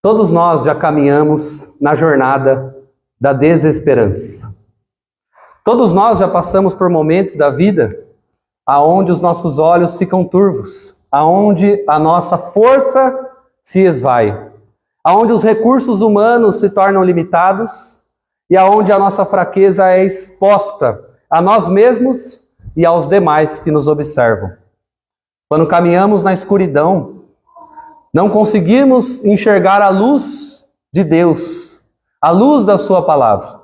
Todos nós já caminhamos na jornada da desesperança. Todos nós já passamos por momentos da vida aonde os nossos olhos ficam turvos, aonde a nossa força se esvai, aonde os recursos humanos se tornam limitados e aonde a nossa fraqueza é exposta a nós mesmos e aos demais que nos observam. Quando caminhamos na escuridão, não conseguimos enxergar a luz de Deus, a luz da sua palavra.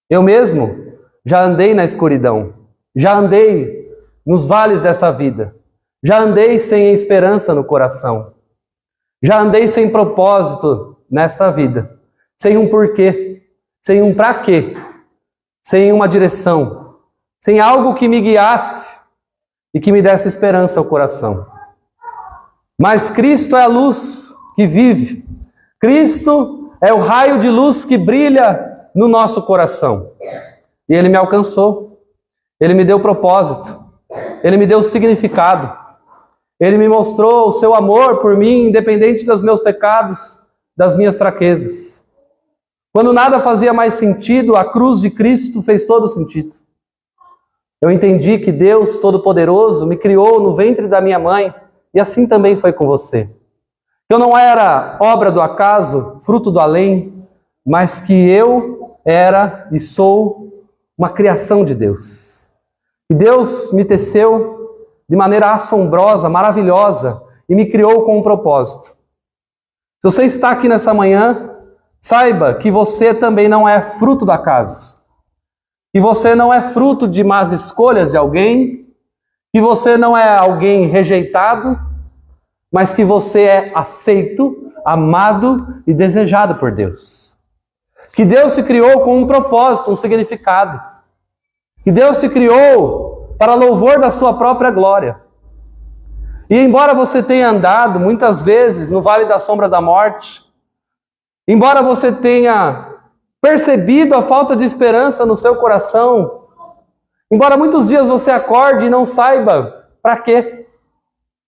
Eu mesmo já andei na escuridão, já andei nos vales dessa vida, já andei sem esperança no coração, já andei sem propósito nesta vida, sem um porquê, sem um pra quê, sem uma direção, sem algo que me guiasse e que me desse esperança ao coração. Mas Cristo é a luz que vive. Cristo é o raio de luz que brilha no nosso coração. E Ele me alcançou. Ele me deu propósito. Ele me deu significado. Ele me mostrou o seu amor por mim, independente dos meus pecados, das minhas fraquezas. Quando nada fazia mais sentido, a cruz de Cristo fez todo sentido. Eu entendi que Deus Todo-Poderoso me criou no ventre da minha mãe, e assim também foi com você. Eu não era obra do acaso, fruto do além, mas que eu era e sou uma criação de Deus. E Deus me teceu de maneira assombrosa, maravilhosa, e me criou com um propósito. Se você está aqui nessa manhã, saiba que você também não é fruto do acaso. Que você não é fruto de más escolhas de alguém, que você não é alguém rejeitado, mas que você é aceito, amado e desejado por Deus. Que Deus se criou com um propósito, um significado. Que Deus se criou para louvor da sua própria glória. E embora você tenha andado muitas vezes no vale da sombra da morte, embora você tenha percebido a falta de esperança no seu coração, embora muitos dias você acorde e não saiba para quê,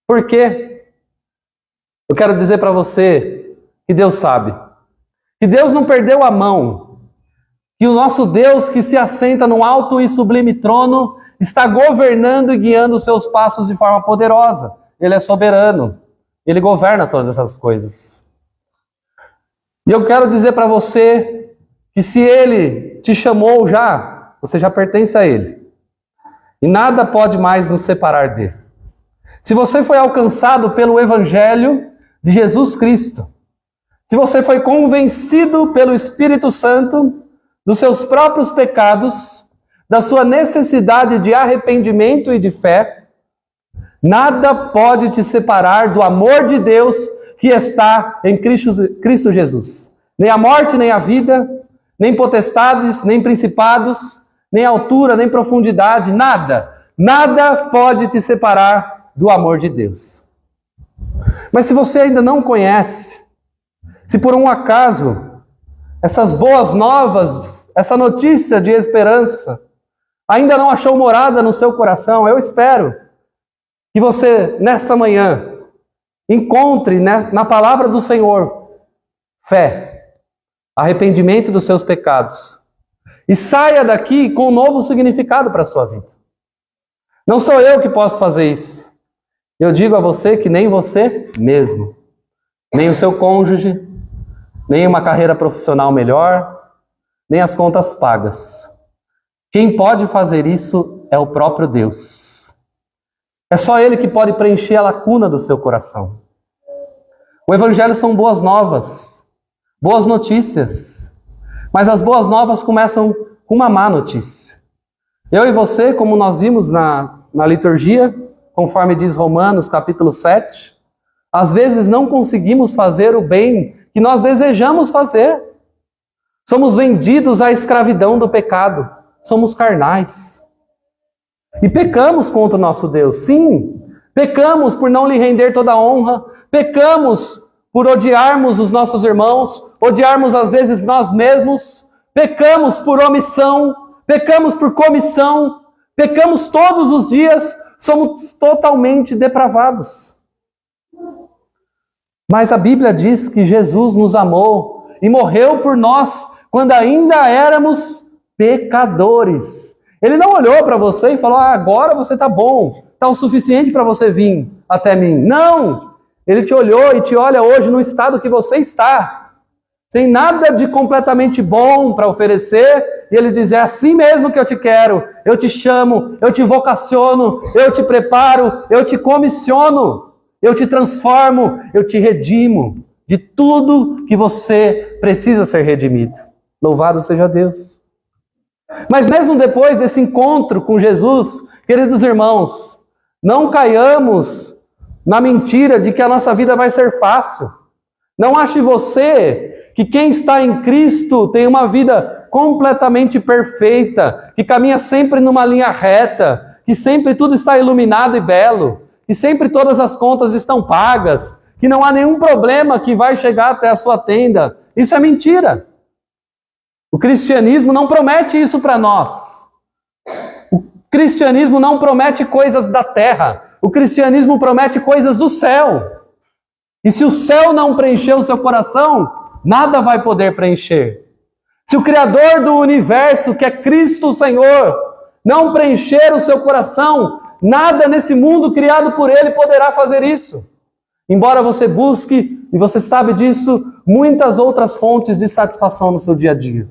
por quê, eu quero dizer para você que Deus sabe. Que Deus não perdeu a mão. Que o nosso Deus que se assenta num alto e sublime trono está governando e guiando os seus passos de forma poderosa. Ele é soberano. Ele governa todas essas coisas. E eu quero dizer para você que se Ele te chamou já, você já pertence a Ele. E nada pode mais nos separar dele. Se você foi alcançado pelo Evangelho de Jesus Cristo, se você foi convencido pelo Espírito Santo dos seus próprios pecados, da sua necessidade de arrependimento e de fé, nada pode te separar do amor de Deus que está em Cristo Jesus. Nem a morte, nem a vida, nem potestades, nem principados, nem altura, nem profundidade, nada pode te separar do amor de Deus. Mas se você ainda não conhece, se por um acaso essas boas novas, essa notícia de esperança ainda não achou morada no seu coração, eu espero que você nesta manhã encontre na palavra do Senhor fé, arrependimento dos seus pecados, e saia daqui com um novo significado para a sua vida. Não sou eu que posso fazer isso. Eu digo a você que nem você mesmo, nem o seu cônjuge, nem uma carreira profissional melhor, nem as contas pagas. Quem pode fazer isso é o próprio Deus. É só Ele que pode preencher a lacuna do seu coração. O Evangelho são boas novas, boas notícias. Mas as boas novas começam com uma má notícia. Eu e você, como nós vimos na liturgia, conforme diz Romanos capítulo 7, às vezes não conseguimos fazer o bem que nós desejamos fazer. Somos vendidos à escravidão do pecado. Somos carnais. E pecamos contra o nosso Deus. Sim, pecamos por não lhe render toda a honra. Pecamos por odiarmos os nossos irmãos, odiarmos às vezes nós mesmos, pecamos por omissão, pecamos por comissão, pecamos todos os dias, somos totalmente depravados. Mas a Bíblia diz que Jesus nos amou e morreu por nós quando ainda éramos pecadores. Ele não olhou para você e falou, agora você está bom, está o suficiente para você vir até mim. Não! Ele te olhou e te olha hoje no estado que você está, sem nada de completamente bom para oferecer, e ele diz, é assim mesmo que eu te quero, eu te chamo, eu te vocaciono, eu te preparo, eu te comissiono, eu te transformo, eu te redimo de tudo que você precisa ser redimido. Louvado seja Deus. Mas mesmo depois desse encontro com Jesus, queridos irmãos, não caiamos na mentira de que a nossa vida vai ser fácil. Não ache você que quem está em Cristo tem uma vida completamente perfeita, que caminha sempre numa linha reta, que sempre tudo está iluminado e belo, que sempre todas as contas estão pagas, que não há nenhum problema que vai chegar até a sua tenda. Isso é mentira. O cristianismo não promete isso para nós. O cristianismo não promete coisas da terra. O cristianismo promete coisas do céu. E se o céu não preencher o seu coração, nada vai poder preencher. Se o Criador do universo, que é Cristo o Senhor, não preencher o seu coração, nada nesse mundo criado por Ele poderá fazer isso. Embora você busque, e você sabe disso, muitas outras fontes de satisfação no seu dia a dia.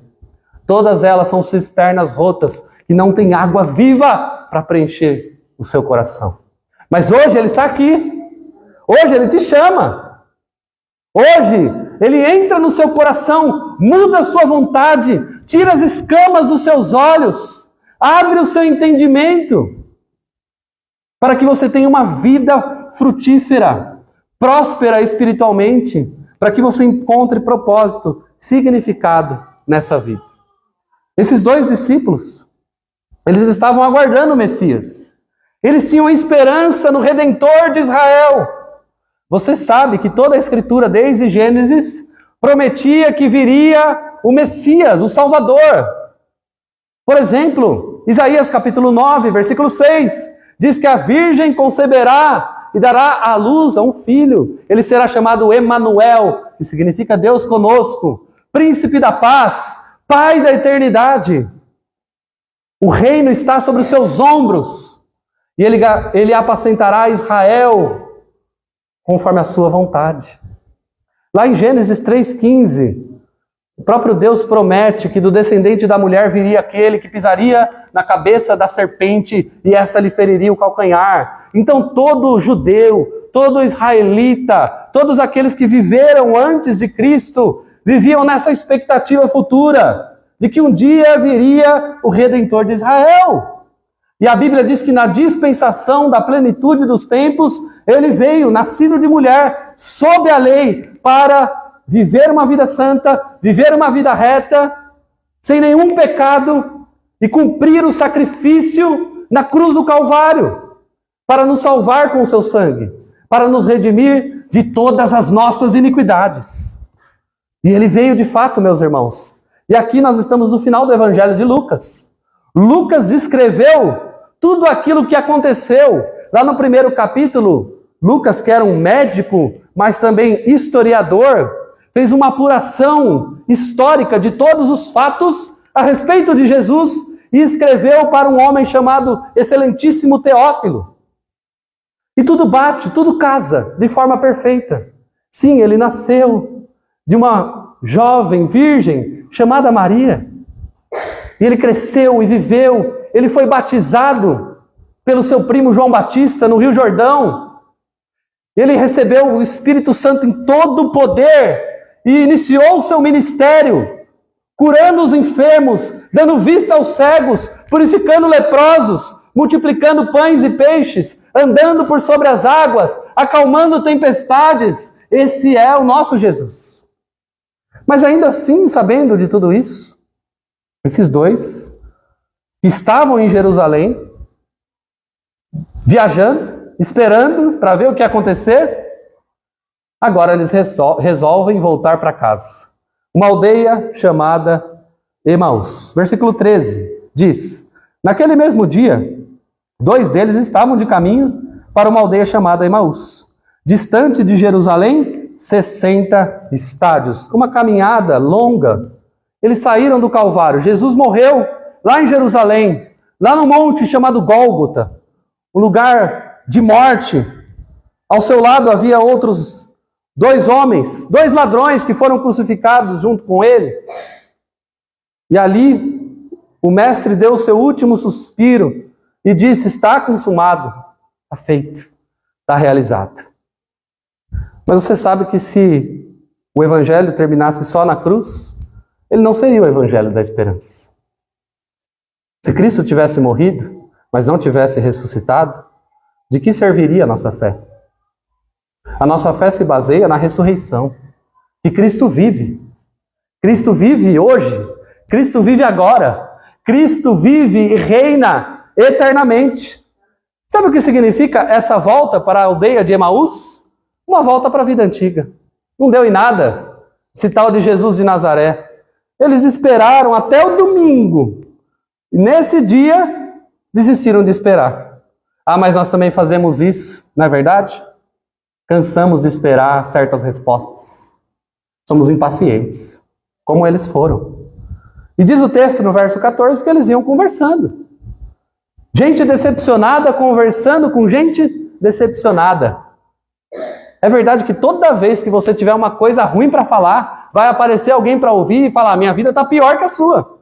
Todas elas são cisternas rotas, que não tem água viva para preencher o seu coração. Mas hoje Ele está aqui. Hoje Ele te chama. Hoje Ele entra no seu coração, muda a sua vontade, tira as escamas dos seus olhos, abre o seu entendimento, para que você tenha uma vida frutífera, próspera espiritualmente, para que você encontre propósito, significado nessa vida. Esses dois discípulos, eles estavam aguardando o Messias. Eles tinham esperança no Redentor de Israel. Você sabe que toda a Escritura, desde Gênesis, prometia que viria o Messias, o Salvador. Por exemplo, Isaías capítulo 9, versículo 6, diz que a Virgem conceberá e dará à luz a um filho. Ele será chamado Emanuel, que significa Deus conosco, Príncipe da paz, Pai da eternidade. O reino está sobre os seus ombros, e ele apacentará Israel conforme a sua vontade. Lá em Gênesis 3,15, o próprio Deus promete que do descendente da mulher viria aquele que pisaria na cabeça da serpente e esta lhe feriria o calcanhar. Então todo judeu, todo israelita, todos aqueles que viveram antes de Cristo, viviam nessa expectativa futura de que um dia viria o Redentor de Israel. E a Bíblia diz que na dispensação da plenitude dos tempos, ele veio, nascido de mulher, sob a lei, para viver uma vida santa, viver uma vida reta, sem nenhum pecado, e cumprir o sacrifício na cruz do Calvário, para nos salvar com o seu sangue, para nos redimir de todas as nossas iniquidades. E ele veio de fato, meus irmãos. E aqui nós estamos no final do Evangelho de Lucas. Lucas descreveu tudo aquilo que aconteceu. Lá no primeiro capítulo, Lucas, que era um médico, mas também historiador, fez uma apuração histórica de todos os fatos a respeito de Jesus e escreveu para um homem chamado Excelentíssimo Teófilo. E tudo bate, tudo casa de forma perfeita. Sim, ele nasceu de uma jovem virgem chamada Maria. E ele cresceu e viveu. Ele foi batizado pelo seu primo João Batista no Rio Jordão. Ele recebeu o Espírito Santo em todo o poder e iniciou o seu ministério, curando os enfermos, dando vista aos cegos, purificando leprosos, multiplicando pães e peixes, andando por sobre as águas, acalmando tempestades. Esse é o nosso Jesus. Mas ainda assim, sabendo de tudo isso, esses dois que estavam em Jerusalém, viajando, esperando para ver o que ia acontecer, agora eles resolvem voltar para casa. Uma aldeia chamada Emaús. Versículo 13 diz: naquele mesmo dia, 2 deles estavam de caminho para uma aldeia chamada Emaús, distante de Jerusalém 60 estádios. Uma caminhada longa. Eles saíram do Calvário. Jesus morreu lá em Jerusalém, lá no monte chamado Gólgota, um lugar de morte. Ao seu lado havia outros 2 homens, 2 ladrões que foram crucificados junto com ele. E ali o mestre deu o seu último suspiro e disse: está consumado, está feito, está realizado. Mas você sabe que se o evangelho terminasse só na cruz, ele não seria o evangelho da esperança. Se Cristo tivesse morrido, mas não tivesse ressuscitado, de que serviria a nossa fé? A nossa fé se baseia na ressurreição, que Cristo vive. Cristo vive hoje, Cristo vive agora, Cristo vive e reina eternamente. Sabe o que significa essa volta para a aldeia de Emaús? Uma volta para a vida antiga. Não deu em nada esse tal de Jesus de Nazaré. Eles esperaram até o domingo. E nesse dia, desistiram de esperar. Ah, mas nós também fazemos isso, não é verdade? Cansamos de esperar certas respostas. Somos impacientes, como eles foram. E diz o texto no verso 14 que eles iam conversando. Gente decepcionada conversando com gente decepcionada. É verdade que toda vez que você tiver uma coisa ruim para falar, vai aparecer alguém para ouvir e falar: minha vida está pior que a sua.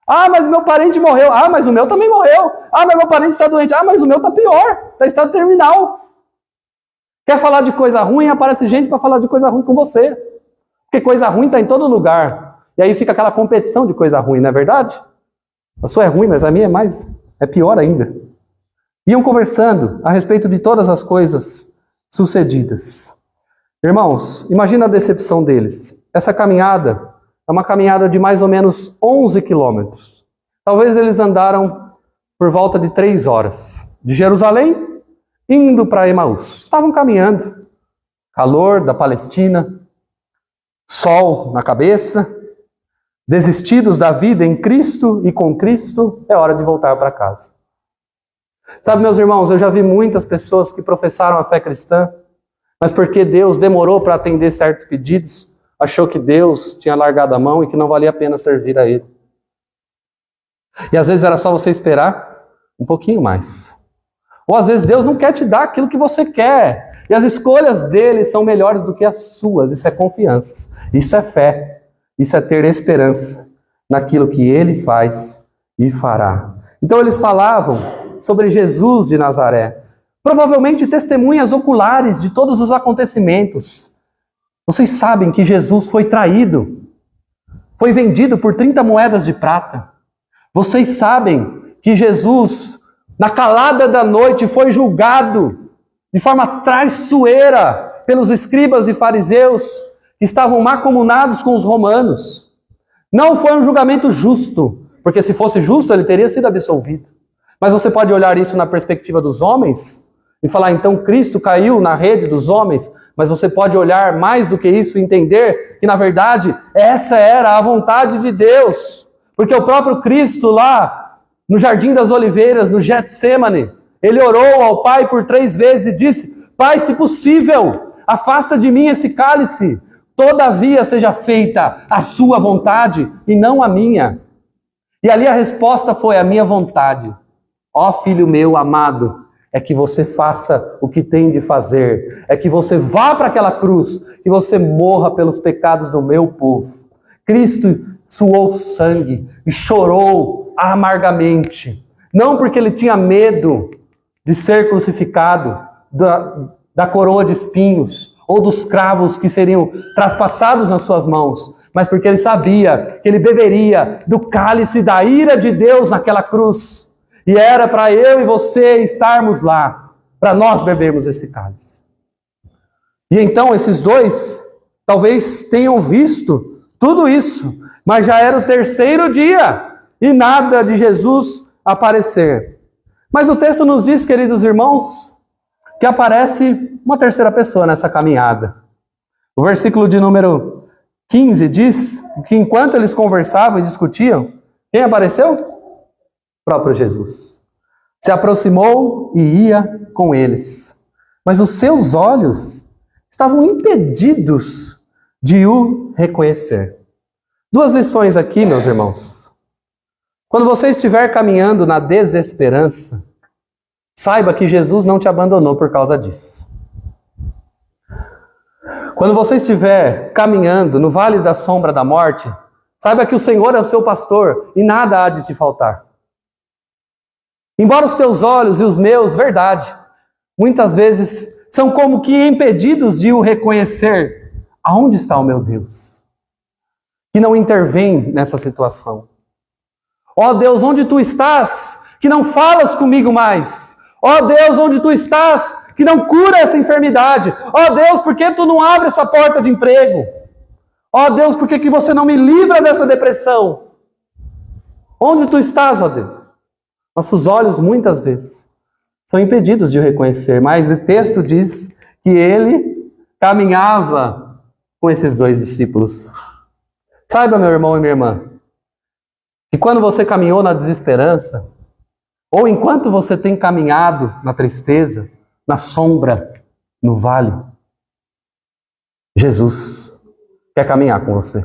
Ah, mas meu parente morreu. Ah, mas o meu também morreu. Ah, mas meu parente está doente. Ah, mas o meu está pior. Está em estado terminal. Quer falar de coisa ruim, aparece gente para falar de coisa ruim com você. Porque coisa ruim está em todo lugar. E aí fica aquela competição de coisa ruim, não é verdade? A sua é ruim, mas a minha é pior ainda. Iam conversando a respeito de todas as coisas sucedidas. Irmãos, imagina a decepção deles. Essa caminhada é uma caminhada de mais ou menos 11 quilômetros. Talvez eles andaram por volta de 3 horas. De Jerusalém, indo para Emaús. Estavam caminhando. Calor da Palestina, sol na cabeça, desistidos da vida em Cristo e com Cristo, é hora de voltar para casa. Sabe, meus irmãos, eu já vi muitas pessoas que professaram a fé cristã, mas porque Deus demorou para atender certos pedidos, achou que Deus tinha largado a mão e que não valia a pena servir a Ele. E às vezes era só você esperar um pouquinho mais. Ou às vezes Deus não quer te dar aquilo que você quer. E as escolhas dele são melhores do que as suas. Isso é confiança. Isso é fé. Isso é ter esperança naquilo que ele faz e fará. Então eles falavam sobre Jesus de Nazaré. Provavelmente testemunhas oculares de todos os acontecimentos. Vocês sabem que Jesus foi traído. Foi vendido por 30 moedas de prata. Vocês sabem que Jesus, na calada da noite, foi julgado de forma traiçoeira pelos escribas e fariseus que estavam mancomunados com os romanos. Não foi um julgamento justo, porque se fosse justo ele teria sido absolvido. Mas você pode olhar isso na perspectiva dos homens e falar: então Cristo caiu na rede dos homens, mas você pode olhar mais do que isso e entender que na verdade essa era a vontade de Deus. Porque o próprio Cristo lá no Jardim das Oliveiras, no Getsêmani, ele orou ao Pai por 3 vezes e disse: Pai, se possível, afasta de mim esse cálice, todavia seja feita a sua vontade e não a minha. E ali a resposta foi: a minha vontade, ó filho meu amado, é que você faça o que tem de fazer, é que você vá para aquela cruz, que você morra pelos pecados do meu povo. Cristo suou sangue e chorou amargamente, não porque ele tinha medo de ser crucificado, da coroa de espinhos, ou dos cravos que seriam traspassados nas suas mãos, mas porque ele sabia que ele beberia do cálice da ira de Deus naquela cruz. E era para eu e você estarmos lá, para nós bebermos esse cálice. E então esses 2 talvez tenham visto tudo isso, mas já era o 3º dia e nada de Jesus aparecer. Mas o texto nos diz, queridos irmãos, que aparece uma 3ª pessoa nessa caminhada. O versículo de número 15 diz que enquanto eles conversavam e discutiam, quem apareceu? O próprio Jesus. Se aproximou e ia com eles. Mas os seus olhos estavam impedidos de o reconhecer. Duas lições aqui, meus irmãos. Quando você estiver caminhando na desesperança, saiba que Jesus não te abandonou por causa disso. Quando você estiver caminhando no vale da sombra da morte, saiba que o Senhor é o seu pastor e nada há de te faltar. Embora os teus olhos e os meus, verdade, muitas vezes são como que impedidos de o reconhecer. Aonde está o meu Deus? Que não intervém nessa situação. Ó Deus, onde tu estás? Que não falas comigo mais. Ó Deus, onde tu estás? Que não cura essa enfermidade. Ó Deus, por que tu não abre essa porta de emprego? Ó Deus, por que você não me livra dessa depressão? Onde tu estás, ó Deus? Nossos olhos, muitas vezes, são impedidos de o reconhecer, mas o texto diz que ele caminhava com esses dois discípulos. Saiba, meu irmão e minha irmã, que quando você caminhou na desesperança, ou enquanto você tem caminhado na tristeza, na sombra, no vale, Jesus quer caminhar com você.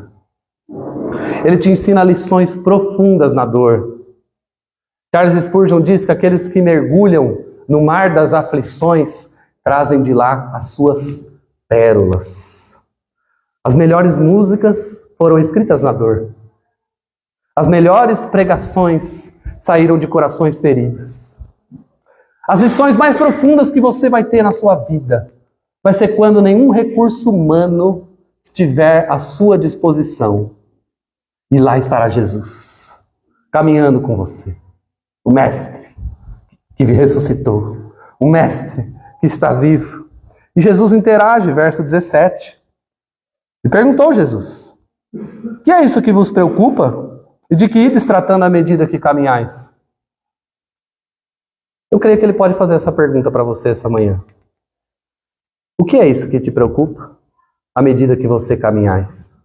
Ele te ensina lições profundas na dor. Charles Spurgeon diz que aqueles que mergulham no mar das aflições trazem de lá as suas pérolas. As melhores músicas foram escritas na dor. As melhores pregações saíram de corações feridos. As lições mais profundas que você vai ter na sua vida vai ser quando nenhum recurso humano estiver à sua disposição. E lá estará Jesus, caminhando com você. O Mestre que ressuscitou. O Mestre que está vivo. E Jesus interage, verso 17. E perguntou Jesus: que é isso que vos preocupa? E de que ides tratando à medida que caminhais? Eu creio que ele pode fazer essa pergunta para você essa manhã. O que é isso que te preocupa à medida que você caminhais?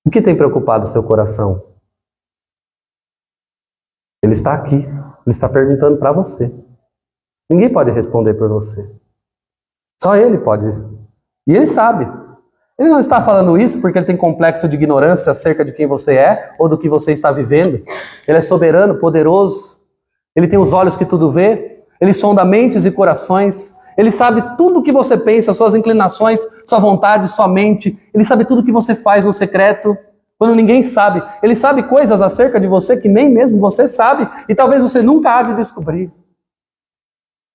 O que tem preocupado o seu coração? Ele está aqui. Ele está perguntando para você. Ninguém pode responder por você. Só ele pode. E ele sabe. Ele não está falando isso porque ele tem complexo de ignorância acerca de quem você é ou do que você está vivendo. Ele é soberano, poderoso. Ele tem os olhos que tudo vê. Ele sonda mentes e corações. Ele sabe tudo o que você pensa, suas inclinações, sua vontade, sua mente. Ele sabe tudo o que você faz no secreto, quando ninguém sabe. Ele sabe coisas acerca de você que nem mesmo você sabe e talvez você nunca há de descobrir.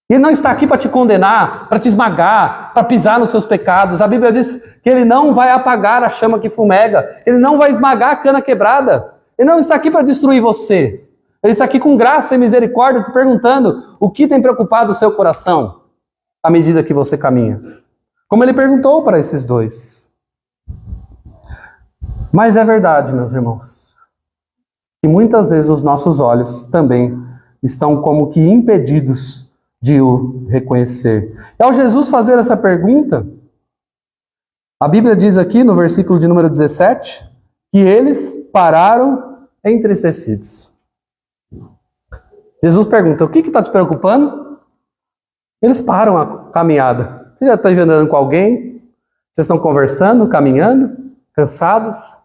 E ele não está aqui para te condenar, para te esmagar, para pisar nos seus pecados. A Bíblia diz que ele não vai apagar a chama que fumega. Ele não vai esmagar a cana quebrada. Ele não está aqui para destruir você. Ele está aqui com graça e misericórdia te perguntando o que tem preocupado o seu coração à medida que você caminha. Como ele perguntou para esses dois. Mas é verdade, meus irmãos, que muitas vezes os nossos olhos também estão como que impedidos de o reconhecer. E ao Jesus fazer essa pergunta, a Bíblia diz aqui no versículo de número 17, que eles pararam entristecidos. Jesus pergunta: o que está te preocupando? Eles param a caminhada. Você já está andando com alguém? Vocês estão conversando, caminhando, cansados,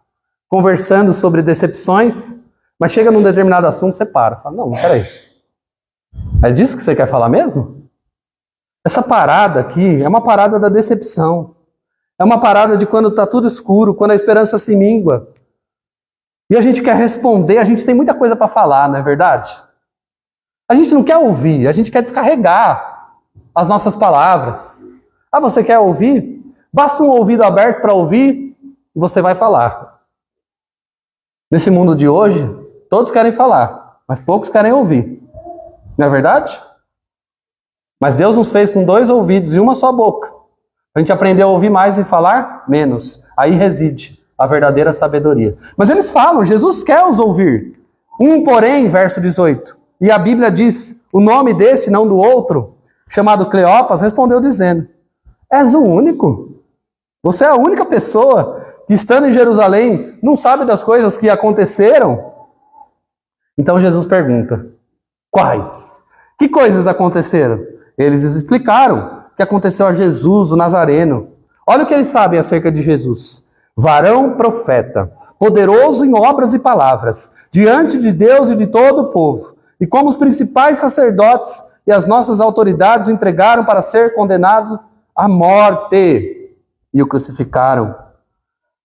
conversando sobre decepções, mas chega num determinado assunto, você para. Fala: não, peraí. É disso que você quer falar mesmo? Essa parada aqui é uma parada da decepção. É uma parada de quando está tudo escuro, quando a esperança se mingua. E a gente quer responder, a gente tem muita coisa para falar, não é verdade? A gente não quer ouvir, a gente quer descarregar as nossas palavras. Ah, você quer ouvir? Basta um ouvido aberto para ouvir e você vai falar. Nesse mundo de hoje, todos querem falar, mas poucos querem ouvir. Não é verdade? Mas Deus nos fez com 2 ouvidos e uma só boca. A gente aprendeu a ouvir mais e falar menos. Aí reside a verdadeira sabedoria. Mas eles falam, Jesus quer os ouvir. Porém, verso 18, e a Bíblia diz, o nome desse, não do outro, chamado Cleopas, respondeu dizendo: és o único. Você é a única pessoa que estando em Jerusalém, não sabe das coisas que aconteceram? Então Jesus pergunta, quais? Que coisas aconteceram? Eles explicaram o que aconteceu a Jesus, o Nazareno. Olha o que eles sabem acerca de Jesus. Varão profeta, poderoso em obras e palavras, diante de Deus e de todo o povo. E como os principais sacerdotes e as nossas autoridades o entregaram para ser condenado à morte e o crucificaram.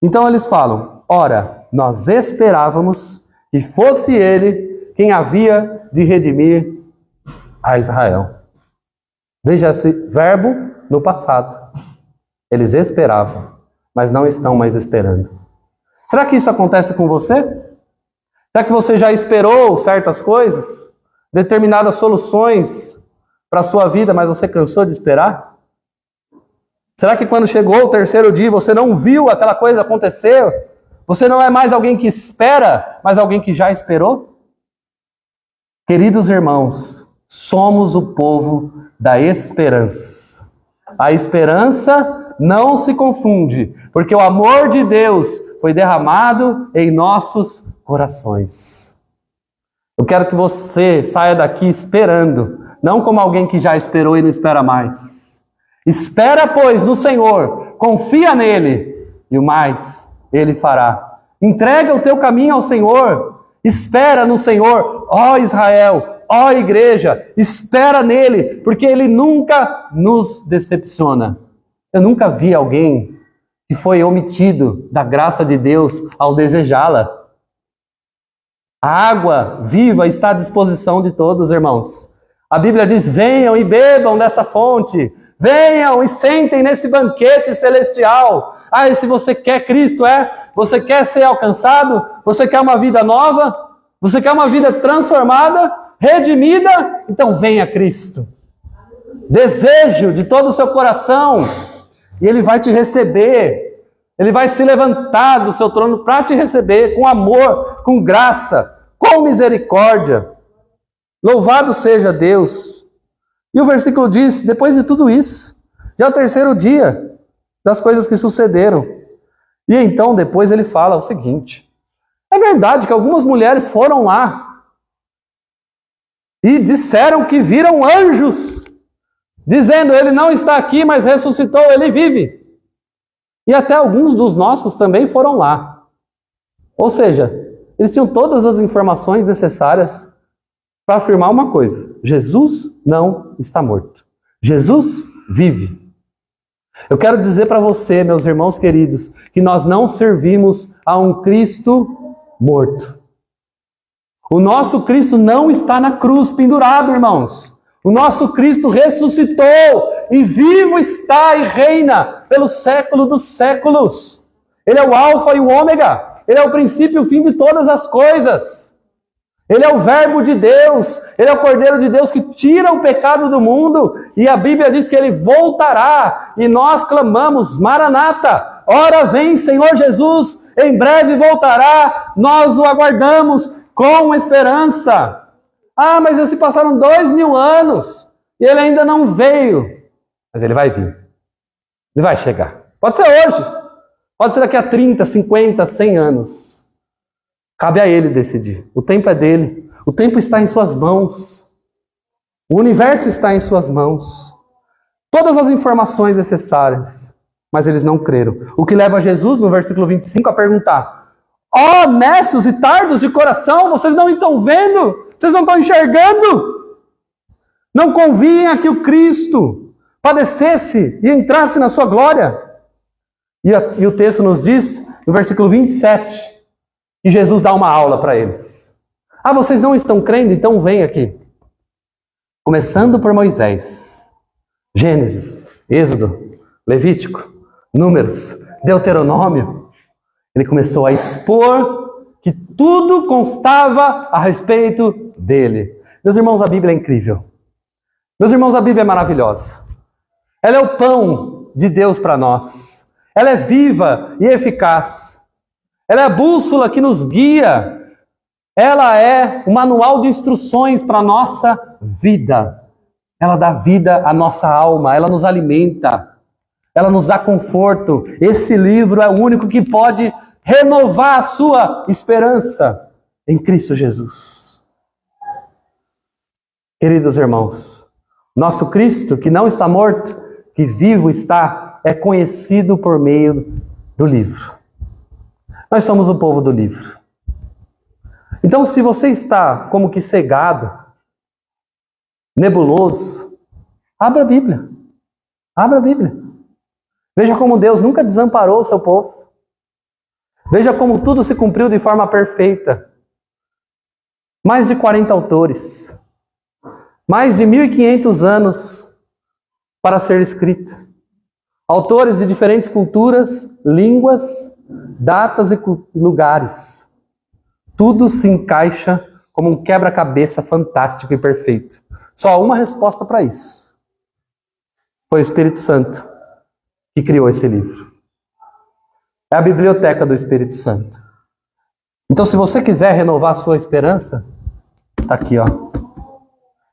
Então eles falam, ora, nós esperávamos que fosse ele quem havia de redimir a Israel. Veja esse verbo no passado. Eles esperavam, mas não estão mais esperando. Será que isso acontece com você? Será que você já esperou certas coisas? Determinadas soluções para a sua vida, mas você cansou de esperar? Será que quando chegou o terceiro dia você não viu aquela coisa acontecer? Você não é mais alguém que espera, mas alguém que já esperou? Queridos irmãos, somos o povo da esperança. A esperança não se confunde, porque o amor de Deus foi derramado em nossos corações. Eu quero que você saia daqui esperando, não como alguém que já esperou e não espera mais. Espera, pois, no Senhor, confia nele, e o mais ele fará. Entrega o teu caminho ao Senhor, espera no Senhor, ó Israel, ó igreja, espera nele, porque ele nunca nos decepciona. Eu nunca vi alguém que foi omitido da graça de Deus ao desejá-la. A água viva está à disposição de todos, irmãos. A Bíblia diz, venham e bebam dessa fonte, venham e sentem nesse banquete celestial. Ah, e se você quer Cristo, você quer ser alcançado? Você quer uma vida nova? Você quer uma vida transformada, redimida? Então venha a Cristo. Desejo de todo o seu coração. E Ele vai te receber. Ele vai se levantar do seu trono para te receber com amor, com graça, com misericórdia. Louvado seja Deus. E o versículo diz, depois de tudo isso, já é o terceiro dia das coisas que sucederam. E então depois ele fala o seguinte, é verdade que algumas mulheres foram lá e disseram que viram anjos, dizendo, ele não está aqui, mas ressuscitou, ele vive. E até alguns dos nossos também foram lá. Ou seja, eles tinham todas as informações necessárias para afirmar uma coisa. Jesus não está morto. Jesus vive. Eu quero dizer para você, meus irmãos queridos, que nós não servimos a um Cristo morto. O nosso Cristo não está na cruz pendurado, irmãos. O nosso Cristo ressuscitou e vivo está e reina pelo século dos séculos. Ele é o alfa e o ômega. Ele é o princípio e o fim de todas as coisas. Ele é o verbo de Deus. Ele é o Cordeiro de Deus que tira o pecado do mundo. E a Bíblia diz que ele voltará. E nós clamamos, Maranata, ora vem Senhor Jesus, em breve voltará. Nós o aguardamos com esperança. Ah, mas já se passaram 2000 anos e ele ainda não veio. Mas ele vai vir. Ele vai chegar. Pode ser hoje. Pode ser daqui a 30, 50, 100 anos. Cabe a ele decidir. O tempo é dele. O tempo está em suas mãos. O universo está em suas mãos. Todas as informações necessárias. Mas eles não creram. O que leva Jesus, no versículo 25, a perguntar: ó, necios e tardos de coração, vocês não estão vendo? Vocês não estão enxergando? Não convinha que o Cristo padecesse e entrasse na sua glória? E o texto nos diz, no versículo 27, que Jesus dá uma aula para eles. Ah, vocês não estão crendo? Então vem aqui. Começando por Moisés, Gênesis, Êxodo, Levítico, Números, Deuteronômio. Ele começou a expor que tudo constava a respeito dele. Meus irmãos, a Bíblia é incrível. Meus irmãos, a Bíblia é maravilhosa. Ela é o pão de Deus para nós. Ela é viva e eficaz. Ela é a bússola que nos guia. Ela é o manual de instruções para a nossa vida. Ela dá vida à nossa alma, ela nos alimenta. ela nos dá conforto. Esse livro é o único que pode renovar a sua esperança em Cristo Jesus. Queridos irmãos, nosso Cristo, que não está morto, que vivo está, é conhecido por meio do livro. Nós somos o povo do livro. Então, se você está como que cegado, nebuloso, abra a Bíblia. Abra a Bíblia. Veja como Deus nunca desamparou o seu povo. Veja como tudo se cumpriu de forma perfeita. Mais de 40 autores. Mais de 1.500 anos para ser escrita. Autores de diferentes culturas, línguas, datas e lugares. Tudo se encaixa como um quebra-cabeça fantástico e perfeito. Só uma resposta para isso. Foi o Espírito Santo que criou esse livro. É a biblioteca do Espírito Santo. Então, se você quiser renovar a sua esperança, está aqui, ó.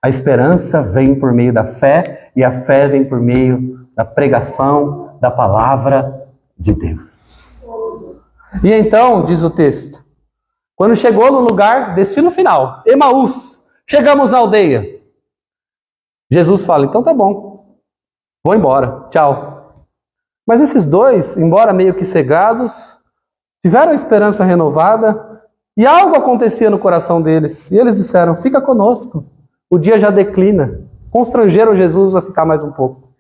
A esperança vem por meio da fé, e a fé vem por meio da pregação da palavra de Deus. E então, diz o texto, quando chegou no lugar, destino final, Emaús, chegamos na aldeia. Jesus fala, então tá bom, vou embora, tchau. Mas esses dois, embora meio que cegados, tiveram a esperança renovada e algo acontecia no coração deles. E eles disseram, fica conosco, o dia já declina. Constrangeram Jesus a ficar mais um pouco.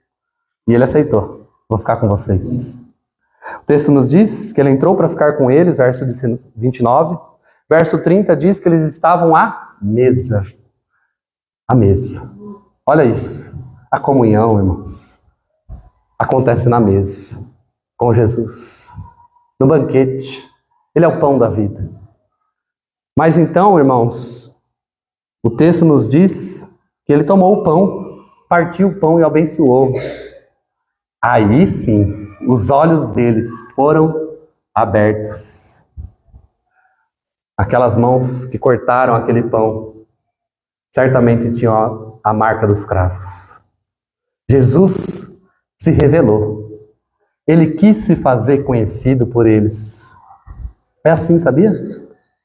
E ele aceitou, vou ficar com vocês. O texto nos diz que ele entrou para ficar com eles, verso 29. Verso 30 diz que eles estavam à mesa. À mesa. Olha isso. A comunhão, irmãos, acontece na mesa, com Jesus, no banquete. Ele é o pão da vida. Mas então, irmãos, o texto nos diz que ele tomou o pão, partiu o pão e abençoou. Aí sim, os olhos deles foram abertos. Aquelas mãos que cortaram aquele pão, certamente tinham a marca dos cravos. Jesus se revelou. Ele quis se fazer conhecido por eles. É assim, sabia?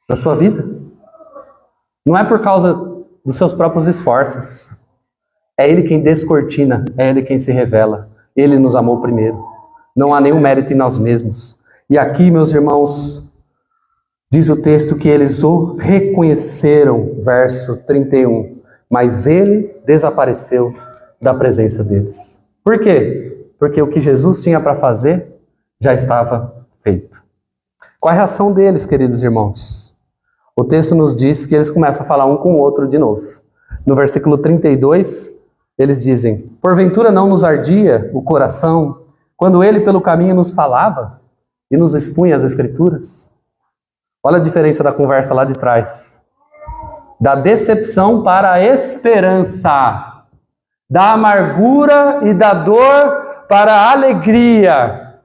Na sua vida. Não é por causa dos seus próprios esforços. É Ele quem descortina, é Ele quem se revela. Ele nos amou primeiro. Não há nenhum mérito em nós mesmos. E aqui, meus irmãos, diz o texto que eles o reconheceram, verso 31. Mas ele desapareceu da presença deles. Por quê? Porque o que Jesus tinha para fazer já estava feito. Qual é a reação deles, queridos irmãos? O texto nos diz que eles começam a falar um com o outro de novo. No versículo 32, eles dizem, porventura não nos ardia o coração quando ele pelo caminho nos falava e nos expunha as Escrituras? Olha a diferença da conversa lá de trás. Da decepção para a esperança. Da amargura e da dor para a alegria.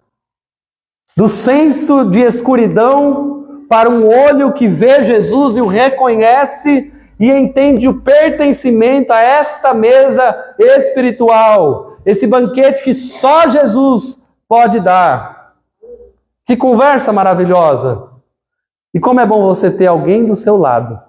Do senso de escuridão para um olho que vê Jesus e o reconhece e entende o pertencimento a esta mesa espiritual. Esse banquete que só Jesus pode dar. Que conversa maravilhosa! E como é bom você ter alguém do seu lado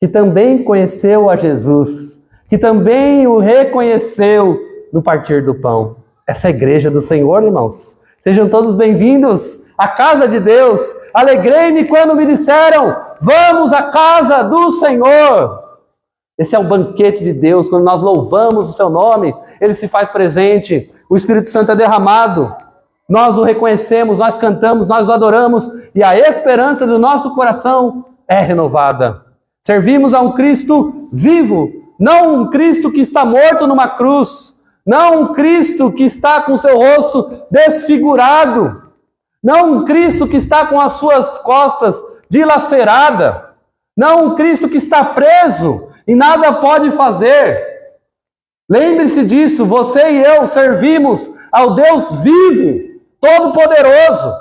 que também conheceu a Jesus, que também o reconheceu no partir do pão. Essa é a igreja do Senhor, irmãos. Sejam todos bem-vindos à casa de Deus. Alegrei-me quando me disseram, vamos à casa do Senhor. Esse é o banquete de Deus, quando nós louvamos o seu nome, ele se faz presente, o Espírito Santo é derramado, nós o reconhecemos, nós cantamos, nós o adoramos, e a esperança do nosso coração é renovada. Servimos a um Cristo vivo, não um Cristo que está morto numa cruz, não um Cristo que está com seu rosto desfigurado, não um Cristo que está com as suas costas dilacerada, não um Cristo que está preso e nada pode fazer. Lembre-se disso, você e eu servimos ao Deus vivo, todo-poderoso.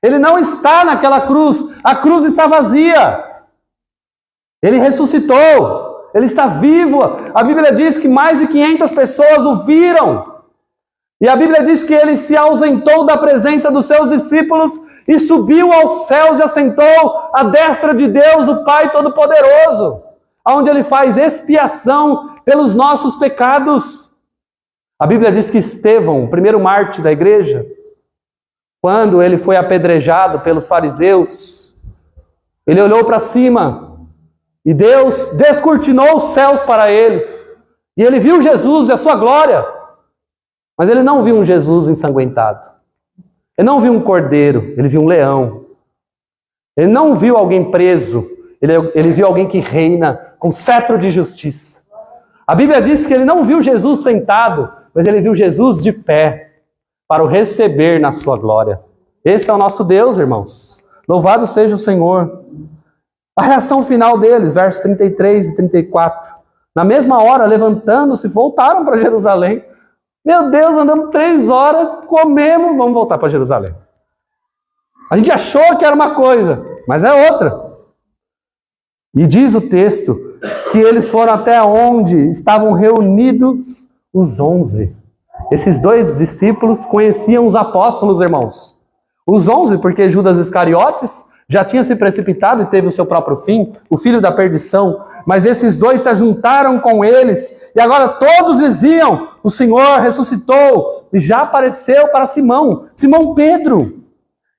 Ele não está naquela cruz, a cruz está vazia. Ele ressuscitou, ele está vivo. A Bíblia diz que mais de 500 pessoas o viram. E a Bíblia diz que ele se ausentou da presença dos seus discípulos e subiu aos céus e assentou à destra de Deus, o Pai Todo-Poderoso, onde ele faz expiação pelos nossos pecados. A Bíblia diz que Estevão, o primeiro mártir da igreja, quando ele foi apedrejado pelos fariseus, ele olhou para cima e Deus descortinou os céus para ele. E ele viu Jesus e a sua glória. Mas ele não viu um Jesus ensanguentado. Ele não viu um cordeiro, ele viu um leão. Ele não viu alguém preso, ele viu alguém que reina com cetro de justiça. A Bíblia diz que ele não viu Jesus sentado, mas ele viu Jesus de pé, para o receber na sua glória. Esse é o nosso Deus, irmãos. Louvado seja o Senhor. A reação final deles, versos 33 e 34. Na mesma hora, levantando-se, voltaram para Jerusalém. Meu Deus, andamos 3 horas, comemos, vamos voltar para Jerusalém. A gente achou que era uma coisa, mas é outra. E diz o texto que eles foram até onde estavam reunidos os 11. Esses 2 discípulos conheciam os apóstolos, irmãos. Os 11, porque Judas Iscariotes já tinha se precipitado e teve o seu próprio fim, o filho da perdição. Mas esses 2 se ajuntaram com eles, e agora todos diziam: o Senhor ressuscitou, e já apareceu para Simão Pedro.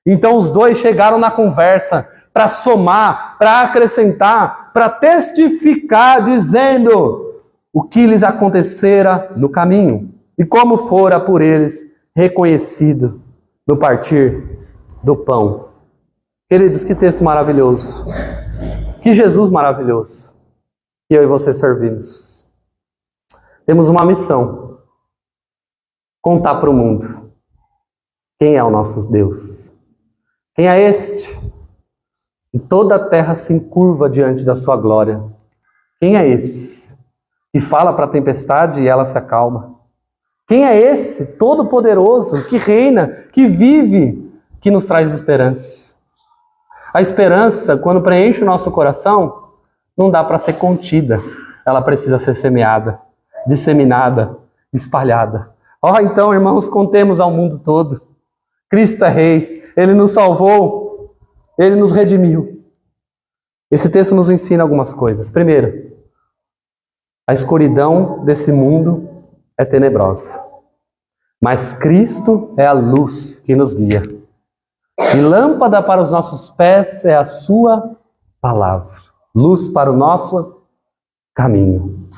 Então os 2 chegaram na conversa para somar, para acrescentar, para testificar, dizendo o que lhes acontecera no caminho, e como fora por eles reconhecido no partir do pão. Queridos, que texto maravilhoso. Que Jesus maravilhoso. Que eu e você servimos. Temos uma missão. Contar para o mundo quem é o nosso Deus. Quem é este? E toda a terra se encurva diante da sua glória. Quem é esse? Que fala para a tempestade e ela se acalma. Quem é esse todo-poderoso que reina, que vive, que nos traz esperança? A esperança, quando preenche o nosso coração, não dá para ser contida. Ela precisa ser semeada, disseminada, espalhada. Então, irmãos, contemos ao mundo todo. Cristo é Rei. Ele nos salvou. Ele nos redimiu. Esse texto nos ensina algumas coisas. Primeiro, a escuridão desse mundo é tenebrosa. Mas Cristo é a luz que nos guia. E lâmpada para os nossos pés é a sua palavra. Luz para o nosso caminho.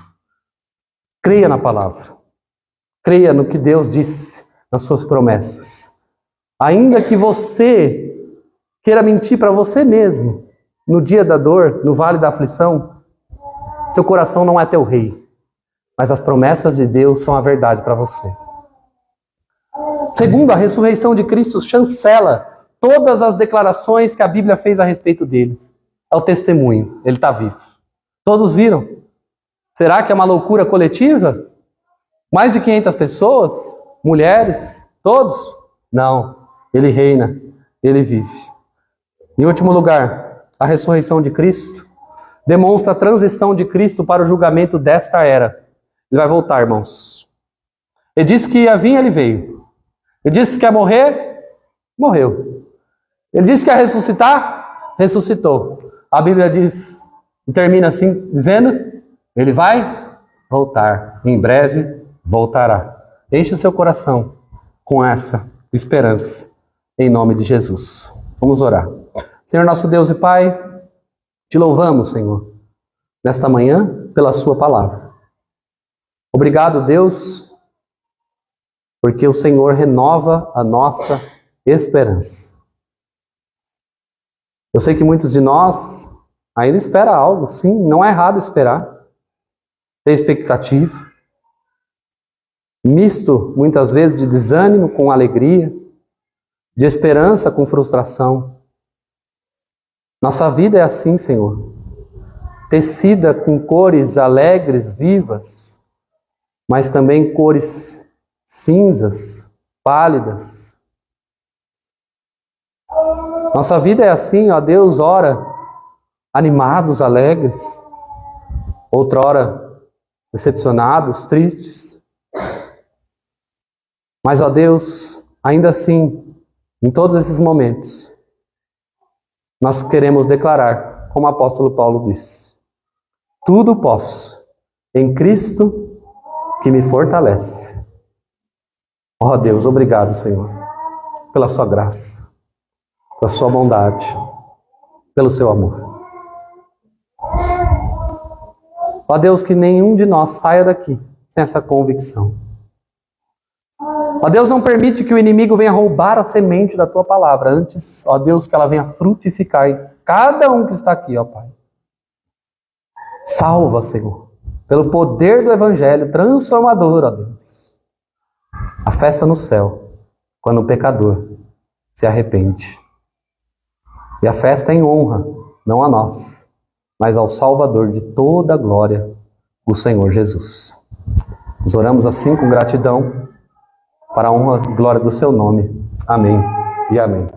Creia na palavra. Creia no que Deus disse, nas suas promessas. Ainda que você queira mentir para você mesmo, no dia da dor, no vale da aflição, seu coração não é teu rei. Mas as promessas de Deus são a verdade para você. Segundo, a ressurreição de Cristo chancela todas as declarações que a Bíblia fez a respeito dele. É o testemunho, ele está vivo. Todos viram? Será que é uma loucura coletiva? Mais de 500 pessoas? Mulheres? Todos? Não, ele reina, ele vive. Em último lugar, a ressurreição de Cristo demonstra a transição de Cristo para o julgamento desta era. Ele vai voltar, irmãos. Ele disse que ia vir, ele veio. Ele disse que ia morrer, morreu. Ele disse que ia ressuscitar, ressuscitou. A Bíblia diz, e termina assim, dizendo, ele vai voltar. Em breve voltará. Enche o seu coração com essa esperança, em nome de Jesus. Vamos orar. Senhor nosso Deus e Pai, te louvamos, Senhor, nesta manhã pela sua palavra. Obrigado, Deus, porque o Senhor renova a nossa esperança. Eu sei que muitos de nós ainda esperam algo, sim, não é errado esperar, ter expectativa, misto muitas vezes de desânimo com alegria, de esperança com frustração. Nossa vida é assim, Senhor, tecida com cores alegres, vivas, mas também cores cinzas, pálidas. Nossa vida é assim, ó Deus, ora animados, alegres, outrora decepcionados, tristes. Mas, ó Deus, ainda assim, em todos esses momentos, nós queremos declarar, como o apóstolo Paulo disse: tudo posso em Cristo que me fortalece. Ó Deus, obrigado, Senhor, pela sua graça, pela sua bondade, pelo seu amor. Ó Deus, que nenhum de nós saia daqui sem essa convicção. Ó Deus, não permite que o inimigo venha roubar a semente da tua palavra. Antes, ó Deus, que ela venha frutificar em cada um que está aqui, ó Pai. Salva, Senhor, pelo poder do evangelho transformador, ó Deus. A festa no céu, quando o pecador se arrepende. E a festa é em honra, não a nós, mas ao Salvador de toda a glória, o Senhor Jesus. Nós oramos assim com gratidão, para a honra e glória do seu nome. Amém e amém.